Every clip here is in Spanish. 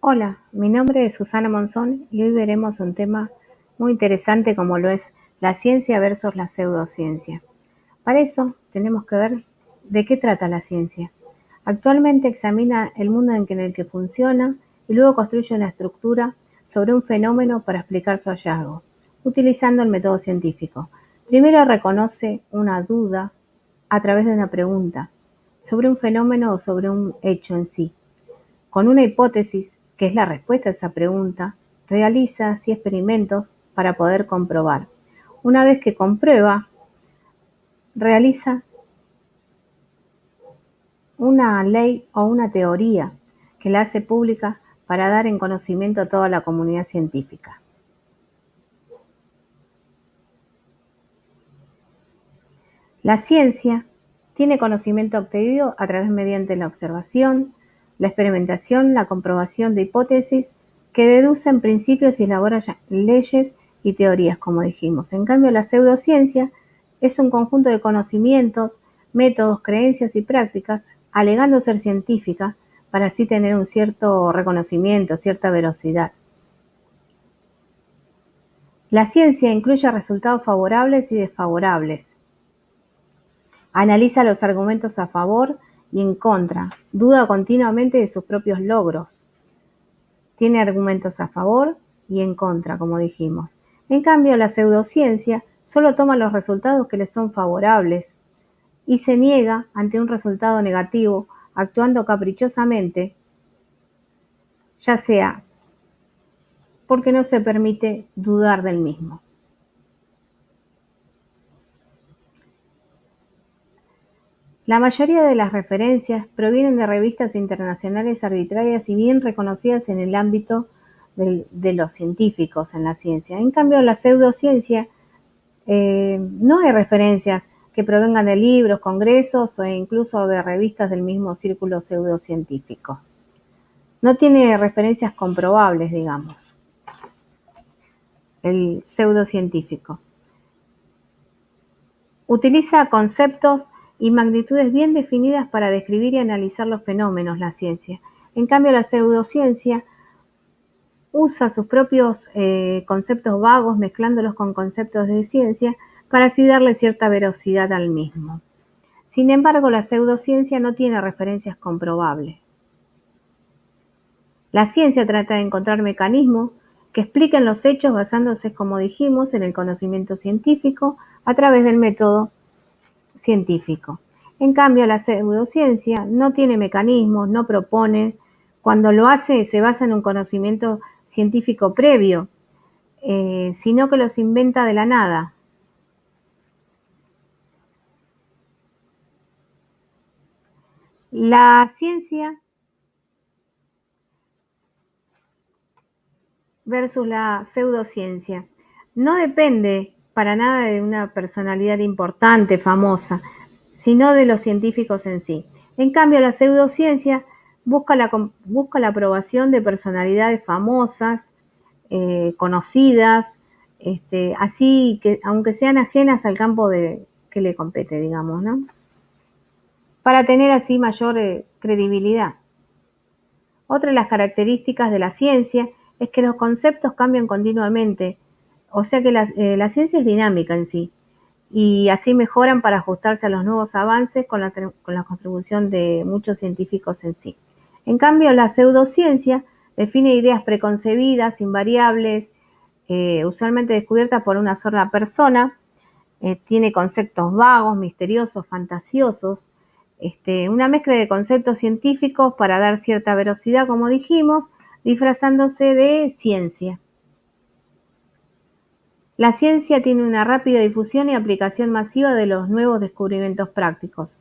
Hola, mi nombre es Susana Monzón y hoy veremos un tema muy interesante como lo es la ciencia versus la pseudociencia. Para eso tenemos que ver de qué trata la ciencia. Actualmente examina el mundo en el que funciona y luego construye una estructura sobre un fenómeno para explicar su hallazgo, utilizando el método científico. Primero reconoce una duda a través de una pregunta sobre un fenómeno o sobre un hecho en sí. Con una hipótesis, que es la respuesta a esa pregunta, realiza así experimentos para poder comprobar. Una vez que comprueba, realiza una ley o una teoría que la hace pública para dar en conocimiento a toda la comunidad científica. La ciencia tiene conocimiento obtenido a través mediante la observación, la experimentación, la comprobación de hipótesis que deducen principios y elaboran leyes y teorías, como dijimos. En cambio, la pseudociencia es un conjunto de conocimientos, métodos, creencias y prácticas, alegando ser científica para así tener un cierto reconocimiento, cierta veracidad. La ciencia incluye resultados favorables y desfavorables. Analiza los argumentos a favor y en contra, duda continuamente de sus propios logros. Tiene argumentos a favor y en contra, como dijimos. En cambio, la pseudociencia solo toma los resultados que le son favorables y se niega ante un resultado negativo, actuando caprichosamente, ya sea porque no se permite dudar del mismo. La mayoría de las referencias provienen de revistas internacionales arbitrarias y bien reconocidas en el ámbito de los científicos en la ciencia. En cambio, la pseudociencia no hay referencias que provengan de libros, congresos o incluso de revistas del mismo círculo pseudocientífico. No tiene referencias comprobables, digamos, el pseudocientífico. Utiliza conceptos y magnitudes bien definidas para describir y analizar los fenómenos, la ciencia. En cambio, la pseudociencia usa sus propios conceptos vagos, mezclándolos con conceptos de ciencia, para así darle cierta veracidad al mismo. Sin embargo, la pseudociencia no tiene referencias comprobables. La ciencia trata de encontrar mecanismos que expliquen los hechos basándose, como dijimos, en el conocimiento científico a través del método científico. En cambio, la pseudociencia no tiene mecanismos, no propone. Cuando lo hace, se basa en un conocimiento científico previo, sino que los inventa de la nada. La ciencia versus la pseudociencia no depende para nada de una personalidad importante, famosa, sino de los científicos en sí. En cambio, la pseudociencia busca la aprobación de personalidades famosas, conocidas, así que aunque sean ajenas al campo que le compete, digamos, ¿no? Para tener así mayor credibilidad. Otra de las características de la ciencia es que los conceptos cambian continuamente, o sea que la ciencia es dinámica en sí, y así mejoran para ajustarse a los nuevos avances con la contribución de muchos científicos en sí. En cambio, la pseudociencia define ideas preconcebidas, invariables, usualmente descubiertas por una sola persona, tiene conceptos vagos, misteriosos, fantasiosos, una mezcla de conceptos científicos para dar cierta veracidad, como dijimos, disfrazándose de ciencia. La ciencia tiene una rápida difusión y aplicación masiva de los nuevos descubrimientos prácticos.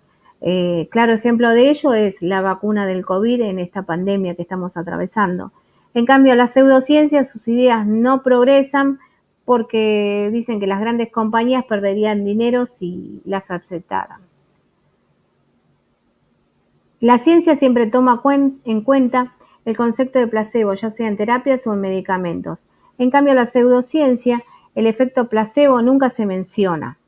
Claro ejemplo de ello es la vacuna del COVID en esta pandemia que estamos atravesando. En cambio, la pseudociencia, sus ideas no progresan porque dicen que las grandes compañías perderían dinero si las aceptaran. La ciencia siempre toma en cuenta el concepto de placebo, ya sea en terapias o en medicamentos. En cambio, la pseudociencia, el efecto placebo nunca se menciona.